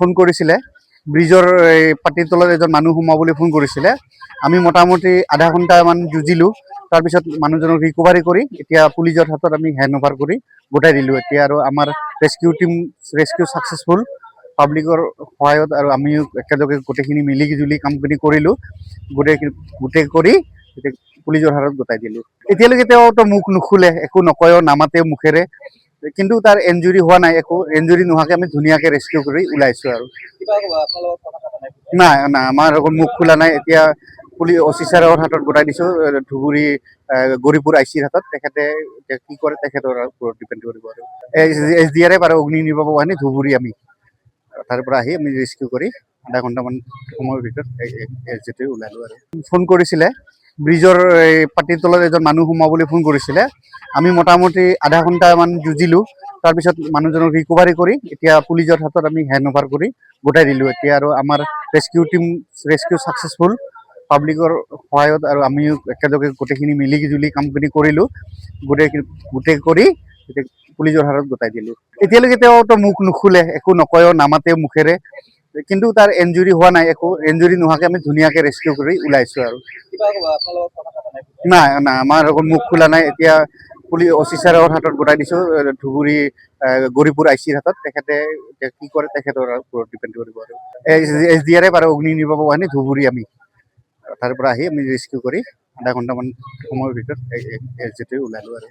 Phone কৰিছিলে ব্ৰিজৰ পাটিৰ তলত এজন মানুহ সোমাব বুলি ফোন কৰিছিলে। আমি মোটামুটি আধা ঘণ্টামান যুঁজিলোঁ। তাৰপিছত মানুহজনক ৰিকভাৰী কৰি এতিয়া পুলিচৰ হাতত আমি হেণ্ড অভাৰ কৰি গোটাই দিলোঁ। এতিয়া আৰু আমাৰ ৰেস্কিউ ছাকচেছফুল পাব্লিকৰ সহায়ত আৰু আমিও একেলগে গোটেইখিনি মিলি জুলি কামখিনি কৰিলোঁ। গোটেই কৰি এতিয়া পুলিচৰ হাতত গোটাই দিলোঁ। এতিয়ালৈকে তেওঁতো মুখ নুখুলে, একো নকয়ও, নামাতেও মুখেৰে। কিন্তু তাৰ এনজুৰি হোৱা নাই, একো এনজুৰি নোহোৱাকে আমি ধুনীয়াকে ৰেস্কিউ কৰি ওলাইছো আৰু নাই নাই আমাৰ মুখ খোলা নাই। এতিয়া অচি ছাৰৰ হাতত গোটাই দিছো, ধুবুৰী গৌৰীপুৰ আইচিৰ হাতত। তেখেতে এতিয়া কি কৰে তেখেতৰ ওপৰত ডিপেণ্ড কৰিব আৰু SDRF আৰু অগ্নি নিৰ্বাপক বাহিনী ধুবুৰী আমি তাৰ পৰা আহি আমি ৰেস্কিউ কৰি আধা ঘণ্টামান সময়ৰ ভিতৰত SDT ওলালো আৰু ফোন কৰিছিলে ব্ৰিজৰ পাটিৰ তলত এজন মানুহ সোমাব বুলি ফোন কৰিছিলে। আমি মোটামুটি আধা ঘণ্টামান যুঁজিলোঁ। তাৰপিছত মানুহজনক ৰিকভাৰী কৰি এতিয়া পুলিচৰ হাতত আমি হেণ্ড অভাৰ কৰি গোটাই দিলোঁ। এতিয়া আৰু আমাৰ ৰেস্কিউ ছাকচেছফুল পাব্লিকৰ সহায়ত আৰু আমিও একেলগে গোটেইখিনি মিলি জুলি কামখিনি কৰিলোঁ। গোটেই কৰি এতিয়া পুলিচৰ হাতত গোটাই দিলোঁ। এতিয়ালৈকে তেওঁতো মুখ নুখুলে, একো নকয়ও, নামাতেও মুখেৰে। কিন্তু তাৰ এনজুৰি হোৱা নাই, একো এনজুৰি নোহোৱাকে আমি ধুনীয়াকে ৰেস্কিউ কৰি ওলাইছো আৰু নাই নাই আমাৰ মুখ খোলা নাই। এতিয়া অচি ছাৰৰ হাতত গোটাই দিছো, ধুবুৰী গৌৰীপুৰ আইচিৰ হাতত। তেখেতে এতিয়া কি কৰে তেখেতৰ ওপৰত ডিপেণ্ড কৰিব আৰু SDRF আৰু অগ্নি নিৰ্বাপক বাহিনী ধুবুৰী আমি তাৰ পৰা আহি আমি ৰেস্কিউ কৰি আধা ঘণ্টামান সময়ৰ ভিতৰত SDT ওলালো আৰু